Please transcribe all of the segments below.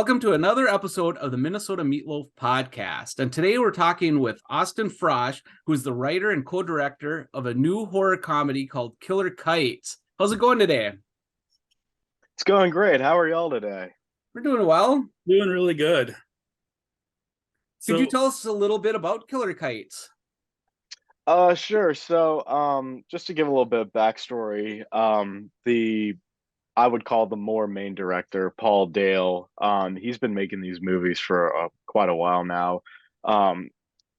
Welcome to another episode of the Minnesota Meatloaf podcast. And today we're talking with Austin Frosch, who's the writer and co-director of a new horror comedy called Killer Kites. How's it going today? It's going great. How are y'all today? We're doing well. Doing really good. Could you tell us a little bit about Killer Kites? Sure. Just to give a little bit of backstory, I would call the more main director, Paul Dale. He's been making these movies for quite a while now.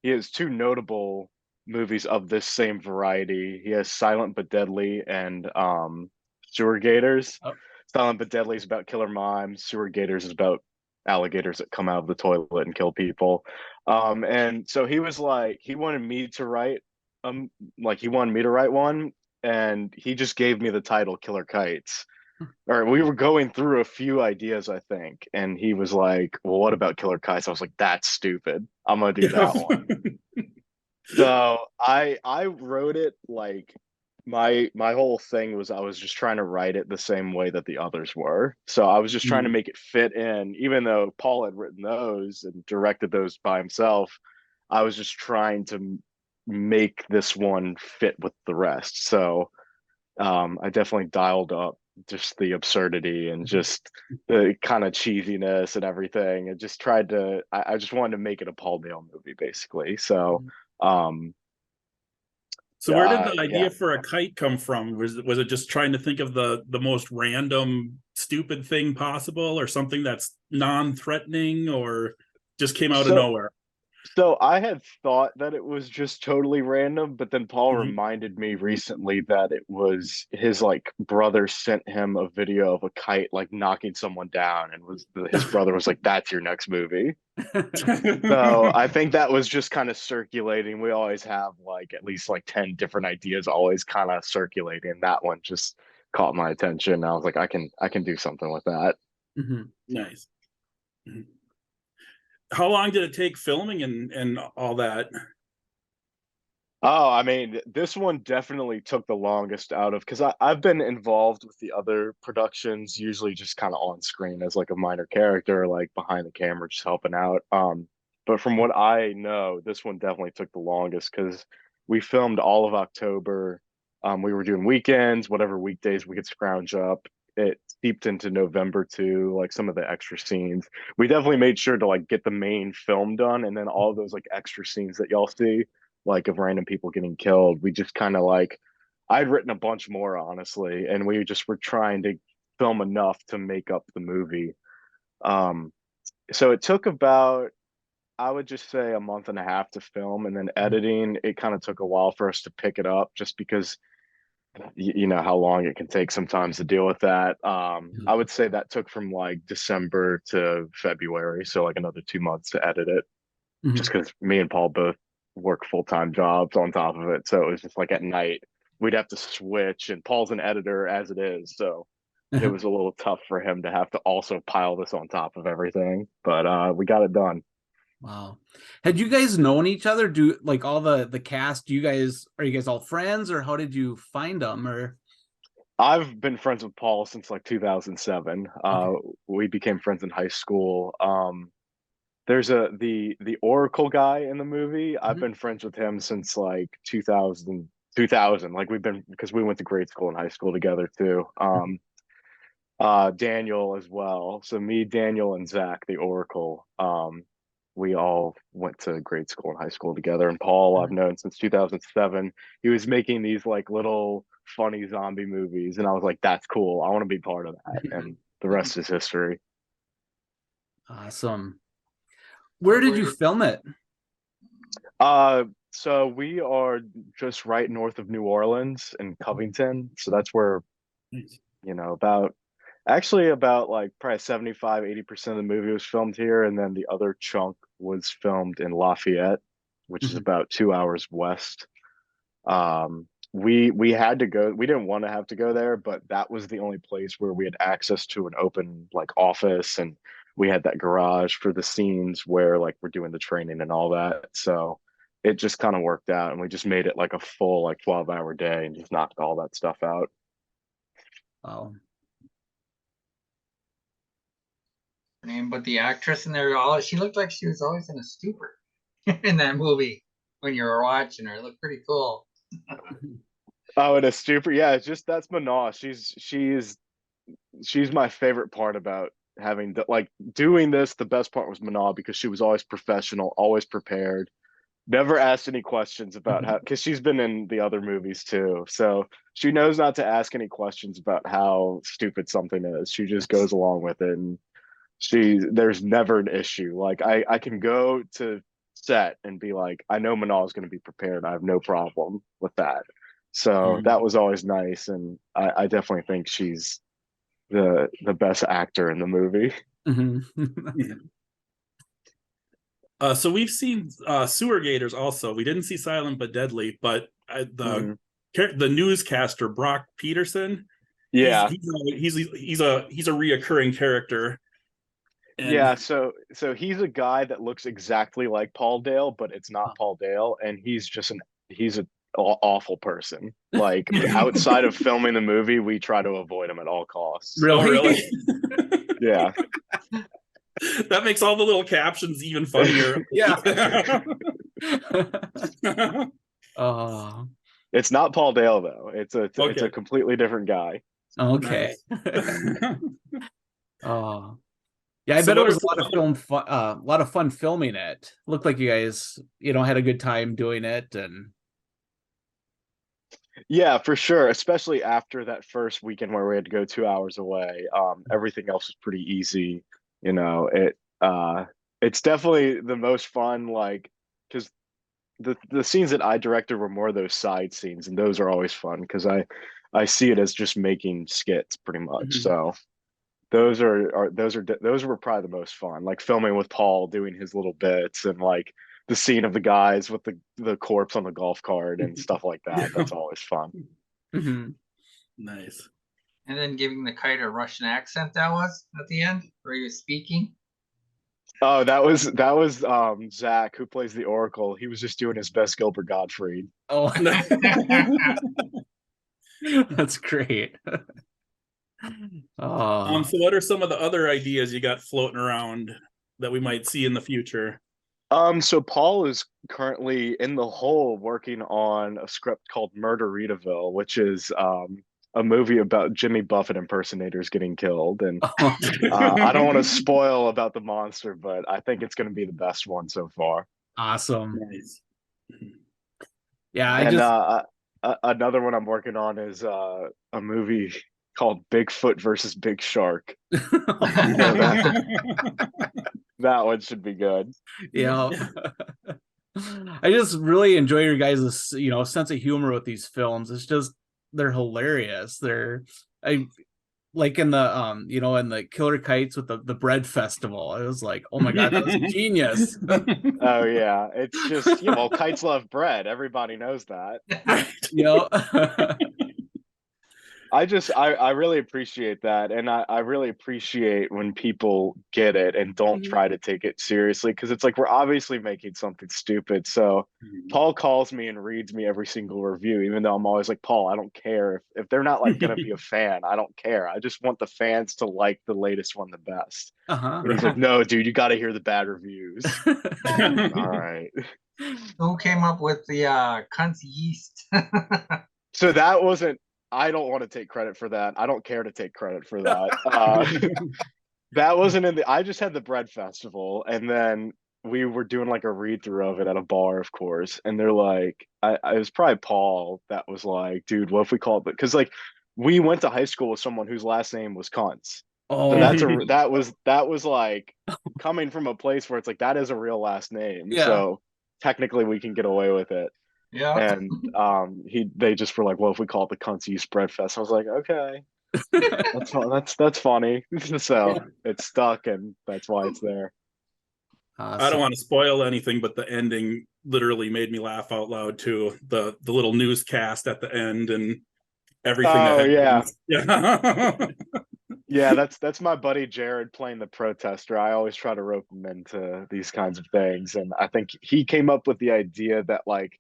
He has two notable movies of this same variety. He has Silent but Deadly and Sewer Gators. Oh. Silent but Deadly is about killer mimes. Sewer Gators is about alligators that come out of the toilet and kill people. And so he was like, he wanted me to write one, and he just gave me the title Killer Kites. Or we were going through a few ideas, I think, and he was like, "Well, what about Killer Kites?" I was like, "That's stupid. I'm gonna do that one." So I wrote it like my whole thing was I was just trying to write it the same way that the others were. So I was just trying to make it fit in, even though Paul had written those and directed those by himself. I was just trying to make this one fit with the rest. So I definitely dialed up just the absurdity and just the kind of cheesiness and everything, and just tried to I just wanted to make it a Paul Dale movie basically. So where did the idea yeah. for a kite come from? Was it just trying to think of the most random stupid thing possible, or something that's non-threatening, or just came out of nowhere? So I had thought that it was just totally random, but then Paul reminded me recently that it was his like brother sent him a video of a kite like knocking someone down, and his brother was like, "That's your next movie." So I think that was just kind of circulating. We always have like at least like 10 different ideas always kind of circulating. That one just caught my attention. I was like, I can do something with that. Nice. How long did it take filming and all that? Oh, I mean, this one definitely took the longest out of, because I've been involved with the other productions, usually just kind of on screen as like a minor character, like behind the camera, just helping out. But from what I know, this one definitely took the longest because we filmed all of October. We were doing weekends, whatever weekdays we could scrounge up. It seeped into November too, like some of the extra scenes. We definitely made sure to like get the main film done, and then all those like extra scenes that y'all see like of random people getting killed. We just kind of like, I'd written a bunch more honestly, and we just were trying to film enough to make up the movie. So it took about, I would just say, a month and a half to film, and then editing, it kind of took a while for us to pick it up, just because you know how long it can take sometimes to deal with that. I would say that took from like December to February, so like another 2 months to edit it, just because me and Paul both work full-time jobs on top of it. So it was just like at night we'd have to switch, and Paul's an editor as it is. So it was a little tough for him to have to also pile this on top of everything. But we got it done. Wow. Had you guys known each other? Do like all the cast, are you guys all friends, or how did you find them? Or I've been friends with Paul since like 2007. We became friends in high school. There's the Oracle guy in the movie. I've been friends with him since like 2000. Like we've been, because we went to grade school and high school together too. Daniel as well. So me, Daniel, and Zach, the Oracle. We all went to grade school and high school together. And Paul, I've known since 2007. He was making these like little funny zombie movies, and I was like, "That's cool. I want to be part of that." And the rest is history. Awesome. Where did you film it? So we are just right north of New Orleans in Covington. So that's where, about like probably 75-80% of the movie was filmed here. And then the other chunk was filmed in Lafayette, which is about 2 hours west. We had to go, we didn't want to have to go there, but that was the only place where we had access to an open like office, and we had that garage for the scenes where like we're doing the training and all that. So it just kind of worked out, and we just made it like a full like 12-hour day and just knocked all that stuff out. Wow. her name, but the actress in there, she looked like she was always in a stupor in that movie when you were watching her. It looked pretty cool. Oh, and a stupor. Yeah, it's just that's Mana. She's my favorite part about like doing this. The best part was Mana because she was always professional, always prepared, never asked any questions about how, because she's been in the other movies too. So she knows not to ask any questions about how stupid something is. She just goes along with it, and there's never an issue. Like I can go to set and be like, I know Manal is going to be prepared. I have no problem with that. So that was always nice, and I definitely think she's the best actor in the movie. So we've seen Sewer Gators also. We didn't see Silent but Deadly, but the newscaster Brock Peterson, Yeah, he's a reoccurring character. And yeah, so he's a guy that looks exactly like Paul Dale, but it's not Paul Dale, and he's an awful person. Like outside of filming the movie, we try to avoid him at all costs. Really? Yeah. That makes all the little captions even funnier. Yeah. It's not Paul Dale though. It's a completely different guy. Okay. Yeah, I So bet it what was are a lot of fun filming it. Looked like you guys, had a good time doing it, and Yeah, for sure. Especially after that first weekend where we had to go 2 hours away. Everything else was pretty easy. It's definitely the most fun, like, because the scenes that I directed were more those side scenes, and those are always fun because I see it as just making skits pretty much. So those were probably the most fun, like filming with Paul doing his little bits, and like the scene of the guys with the corpse on the golf cart and stuff like that. That's always fun. Nice. And then giving the kite a Russian accent, that was at the end where he was speaking. Oh, that was Zach, who plays the Oracle. He was just doing his best Gilbert Gottfried. oh, that's great. So what are some of the other ideas you got floating around that we might see in the future? So Paul is currently in the hole working on a script called Murderitaville, which is a movie about Jimmy Buffett impersonators getting killed. And I don't want to spoil about the monster, but I think it's going to be the best one so far. Awesome. Nice. Yeah, another one I'm working on is a movie called Bigfoot versus Big Shark. That one should be good. Yeah. I just really enjoy your guys' sense of humor with these films. It's just they're hilarious. I like in the in the Killer Kites with the bread festival. I was like, oh my god, that was genius. Oh yeah, it's just kites love bread. Everybody knows that. I really appreciate that, and I really appreciate when people get it and don't try to take it seriously, because it's like we're obviously making something stupid. So Paul calls me and reads me every single review, even though I'm always like, Paul, I don't care if they're not like gonna be a fan. I don't care. I just want the fans to like the latest one the best. And he's like, no, dude, you got to hear the bad reviews. All right. Who came up with the cunts yeast? So that wasn't. I don't want to take credit for that. I don't care to take credit for that. That wasn't in the. I just had the bread festival, and then we were doing like a read through of it at a bar, of course. And they're like, it was probably Paul that was like, dude, what if we call it? Because like we went to high school with someone whose last name was Kuntz. Oh, so that was like coming from a place where it's like that is a real last name. Yeah. So technically we can get away with it. Yeah. And they just were like, well, if we call it the Cunts East Bread Fest, I was like, okay, that's funny. So it's stuck, and that's why it's there. I don't want to spoil anything, but the ending literally made me laugh out loud too. The little newscast at the end and everything. Oh yeah. Yeah, that's my buddy Jared playing the protester. I always try to rope him into these kinds of things, and I think he came up with the idea that like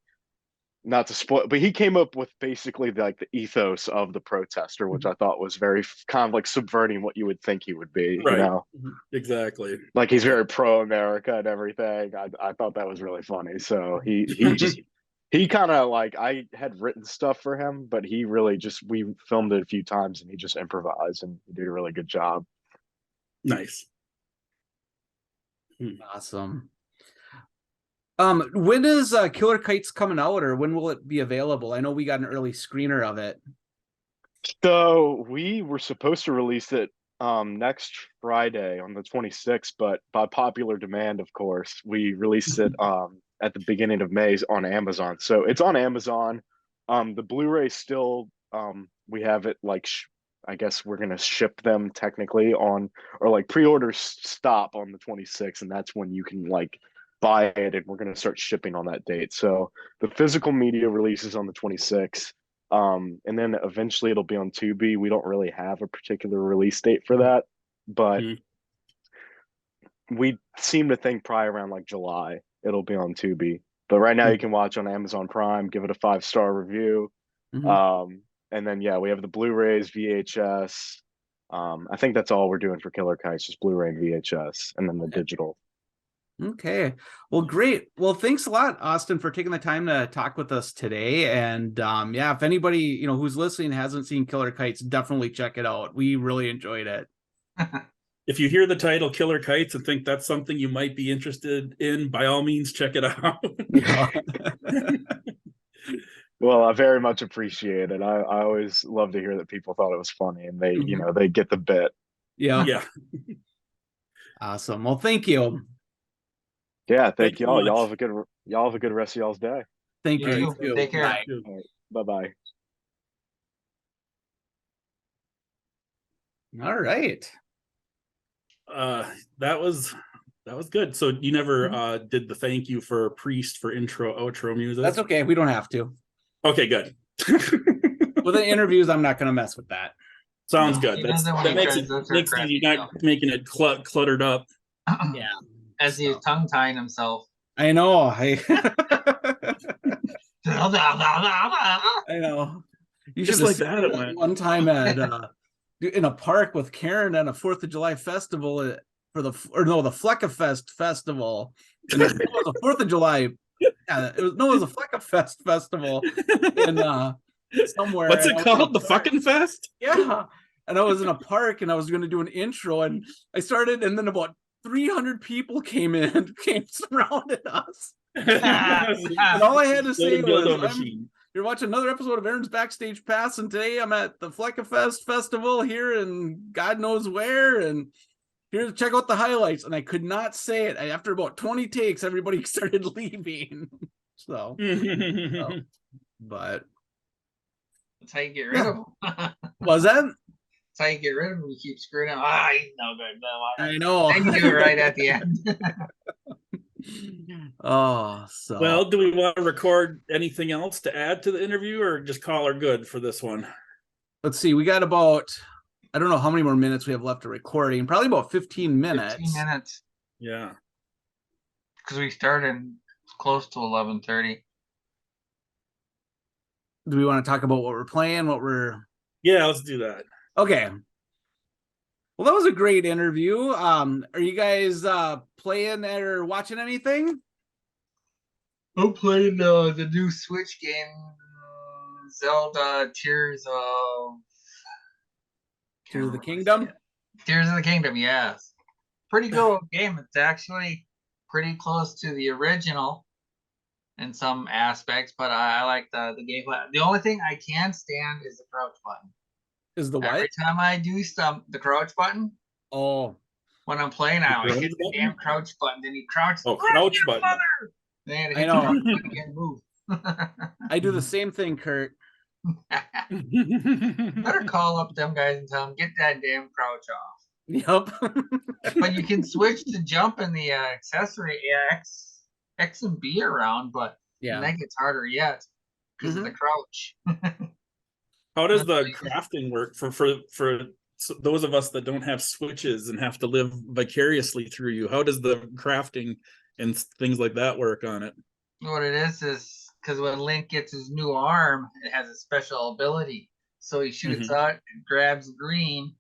not to spoil, but he came up with basically like the ethos of the protester, which I thought was very kind of like subverting what you would think he would be, you Right. know, Exactly. like he's very pro America and everything. I thought that was really funny. So he kind of like, I had written stuff for him, but he really just, we filmed it a few times and he just improvised and he did a really good job. Nice. Awesome. When is Killer Kites coming out, or when will it be available? I know we got an early screener of it. So we were supposed to release it next Friday on the 26th, but by popular demand, of course, we released it at the beginning of May on Amazon. So it's on Amazon. The Blu-ray still we have it like I guess we're gonna ship them technically on, or like pre-orders stop on the 26th, and that's when you can like buy it, and we're gonna start shipping on that date. So the physical media releases on the 26th. And then eventually it'll be on Tubi. We don't really have a particular release date for that, but we seem to think probably around like July it'll be on Tubi. But right now you can watch on Amazon Prime, give it a 5-star review. And then yeah, we have the Blu-rays, VHS. I think that's all we're doing for Killer Kites, just Blu-ray and VHS, and then the digital. Okay. Well, great. Well, thanks a lot, Austin, for taking the time to talk with us today. And yeah, if anybody, you know, who's listening hasn't seen Killer Kites, definitely check it out. We really enjoyed it. If you hear the title Killer Kites and think that's something you might be interested in, by all means, check it out. Well, I very much appreciate it. I always love to hear that people thought it was funny and they, you know, they get the bit. Yeah. Awesome. Well, thank you. Yeah, thank y'all. Y'all have a good rest of y'all's day. Thank you. Take care. Bye. Right, bye-bye. All right. That was good. So you never did the thank you for Priest for intro outro music? That's okay. We don't have to. Okay, good. With the interviews, I'm not going to mess with that. Sounds good. That makes it easy, not making it cluttered up. Yeah. As he's tongue-tying himself. I know. I know. You just like that it went. One time at in a park with Karen at a 4th of July festival for the Fleckafest festival. And it was a 4th of July. It was a Fleckafest festival in somewhere. What's it called? The fucking fest? Yeah. And I was in a park and I was going to do an intro and I started, and then about 300 people came surrounded us. And all I had to say was, you're watching another episode of Aaron's Backstage Pass, and today I'm at the Fleckafest Festival here in God knows where, and here, check out the highlights. And I could not say it. After about 20 takes, everybody started leaving. So but that's how you get rid of them. Was that? That's how you get rid of them. You keep screwing them. He's no good. I know. And you do it right at the end. So well, do we want to record anything else to add to the interview, or just call her good for this one? Let's see. We got about, I don't know how many more minutes we have left of recording. Probably about 15 minutes. 15 minutes. Yeah. Because we started close to 11:30. Do we want to talk about what we're playing? Yeah, let's do that. Okay. Well, that was a great interview. Are you guys playing or watching anything? I'm playing the new Switch game, Zelda Tears of the Kingdom? Tears of the Kingdom, yes. Pretty good game. It's actually pretty close to the original in some aspects, but I like the gameplay. The only thing I can't stand is the crouch button. Is the what? Every time I do the crouch button. Oh. When I'm playing, I hit the damn crouch button. Then he crouches. Oh, crouch button. Then I know. Move. I do the same thing, Curt. Better call up them guys and tell them, get that damn crouch off. Yep. But you can switch to jump in the accessory X and B around, but that gets harder yet because of the crouch. How does the crafting work for those of us that don't have Switches and have to live vicariously through you? How does the crafting and things like that work on it? What it is because when Link gets his new arm, it has a special ability. So he shoots out, grabs green,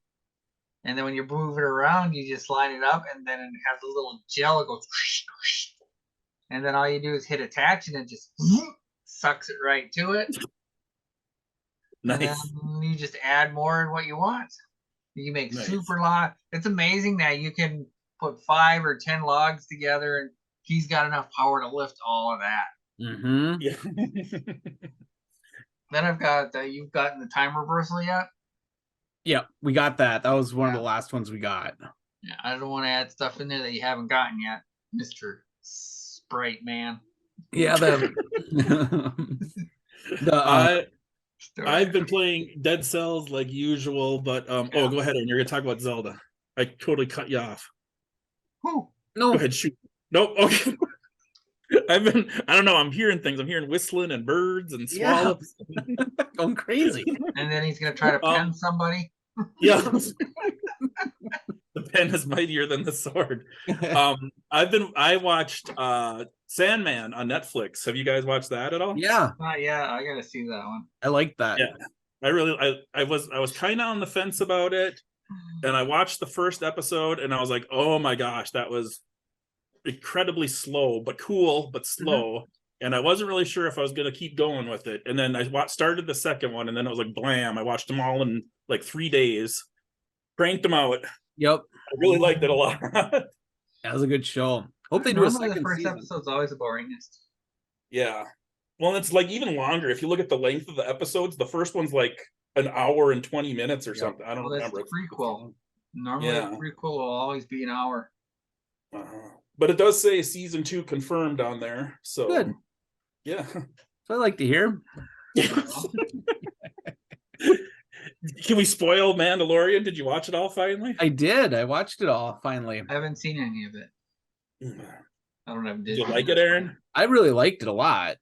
and then when you move it around, you just line it up, and then it has a little gel. It goes, whoosh, whoosh, and then all you do is hit attach, and it just sucks it right to it. Nice. And then you just add more in what you want. You make super long. It's amazing that you can put 5 or 10 logs together, and he's got enough power to lift all of that. Yeah. Then I've got you've gotten the time reversal yet? Yeah, we got that. That was one of the last ones we got. Yeah, I don't want to add stuff in there that you haven't gotten yet, Mr. Sprite Man. Yeah, I've been playing Dead Cells like usual, but go ahead, and you're gonna talk about Zelda. I totally cut you off. Who? No. Go ahead, shoot. Nope. Okay. I don't know, I'm hearing things. I'm hearing whistling and birds and swallows. Going crazy. And then he's gonna try to pen somebody. Yeah. The pen is mightier than the sword. I watched Sandman on Netflix. Have you guys watched that at all? Yeah. Yeah, I gotta see that one. I like that. Yeah. I was kind of on the fence about it, and I watched the first episode and I was like, oh my gosh, that was incredibly slow, but cool, but slow. And I wasn't really sure if I was going to keep going with it. And then I started the second one, and then it was like blam. I watched them all in like 3 days, cranked them out. Yep. I really liked it a lot. That was a good show. Hope they do a second the first season. episode's always the boringest. Yeah. Well, it's like even longer. If you look at the length of the episodes, the first one's like an hour and 20 minutes or something. I don't remember. That's the prequel. Normally, the prequel will always be an hour. But it does say season 2 confirmed on there. So good. Yeah. So I like to hear. Can we spoil Mandalorian? Did you watch it all finally? I did. I watched it all finally. I haven't seen any of it. I don't have. Did you like it, Aaron? I really liked it a lot.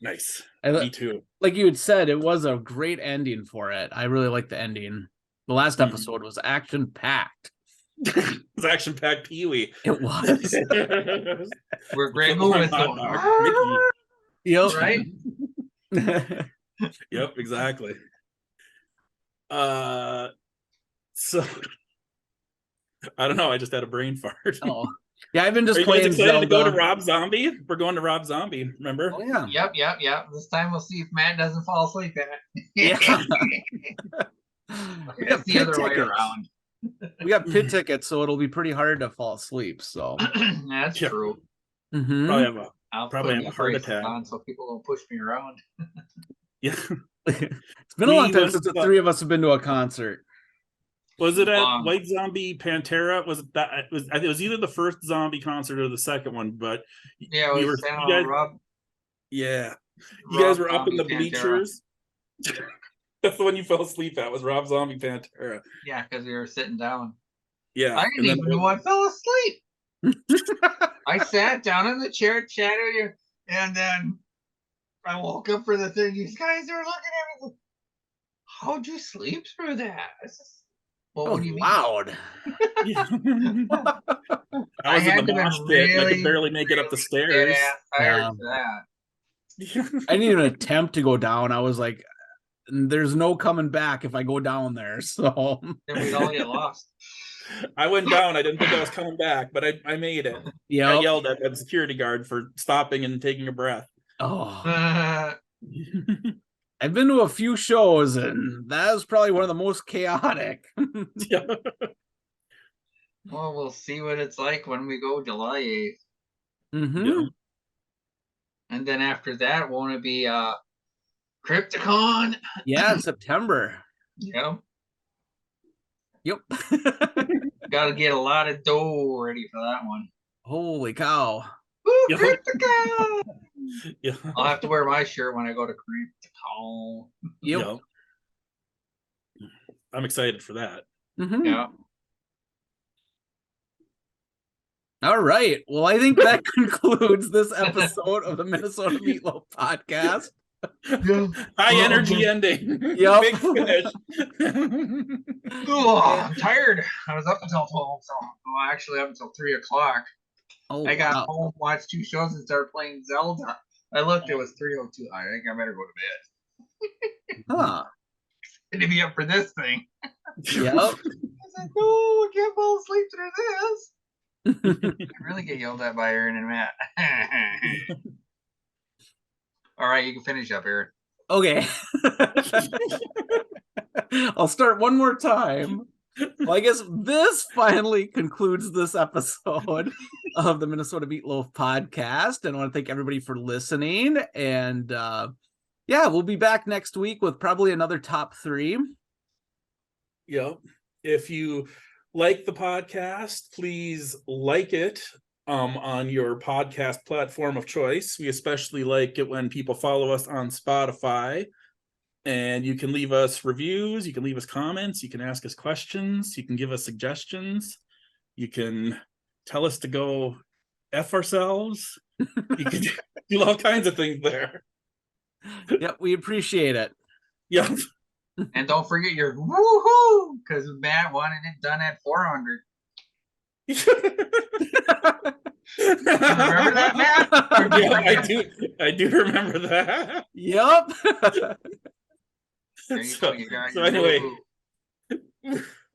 Nice. Me too. Like you had said, it was a great ending for it. I really liked the ending. The last episode was action packed. It was action packed Pee-wee. It was. We're great movies. Yep. Right? Yep, exactly. So I don't know. I just had a brain fart. Oh. Yeah, I've been just Are you playing guys excited Zelda. to go to Rob Zombie? We're going to Rob Zombie, remember? Oh, yeah. Yep. This time we'll see if Matt doesn't fall asleep in it. Yeah. It's the other way around. We got pit tickets, so it'll be pretty hard to fall asleep. So that's true. Mm-hmm. Probably have a heart attack. So people don't push me around. Yeah. It's been a long time since the three of us have been to a concert. Was it at White Zombie Pantera? Was it that? I think it was either the first zombie concert or the second one. But yeah, it was Rob. Yeah, you guys were up in the bleachers. That's the one you fell asleep at. Was Rob Zombie Pantera? Yeah, because we were sitting down. Yeah, I didn't even know I fell asleep. I sat down in the chair, chatted you, and then I woke up for the thing. These guys are looking at me. How'd you sleep through that? What do you mean? Loud. I was in the mosh pit. I could barely make it up the stairs. Tired for that. I didn't even attempt to go down. I was like, there's no coming back if I go down there. So then we'd all get lost. I went down. I didn't think I was coming back, but I made it. Yeah. I yelled at the security guard for stopping and taking a breath. Oh. I've been to a few shows, and that was probably one of the most chaotic. Yeah. Well, we'll see what it's like when we go July 8th. Mm-hmm. Yeah. And then after that, won't it be Crypticon? Yeah, in September. Yep. Got to get a lot of dough ready for that one. Holy cow. Woo, Crypticon! Yeah. I'll have to wear my shirt when I go to Crypticon. Yep. I'm excited for that. Mm-hmm. Yeah. All right. Well, I think that concludes this episode of the Minnesota Meatloaf podcast. High energy ending. Yep. Big finish. I'm tired. I was up until 12, so actually up until 3 o'clock. Oh, I got home, watched 2 shows, and started playing Zelda. I looked, it was 3:02. I think I better go to bed. Huh. And to be up for this thing. Yep. I said, no, I can't fall asleep through this. I really get yelled at by Aaron and Matt. All right, you can finish up, Aaron. Okay. I'll start one more time. Well, I guess this finally concludes this episode of the Minnesota Meatloaf podcast. And I want to thank everybody for listening. And yeah, we'll be back next week with probably another top 3. Yep. If you like the podcast, please like it on your podcast platform of choice. We especially like it when people follow us on Spotify. And you can leave us reviews, you can leave us comments, you can ask us questions, you can give us suggestions, you can tell us to go F ourselves. You can do all kinds of things there. Yep, we appreciate it. Yep. And don't forget your woohoo, because Matt wanted it done at 400. Remember that, Matt? Yeah, I do remember that. Yep. So anyway,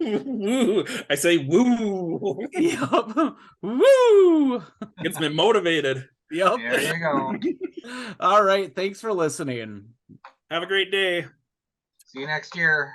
woo. I say woo. Yep. Woo. Gets me motivated. Yep. There you go. All right. Thanks for listening. Have a great day. See you next year.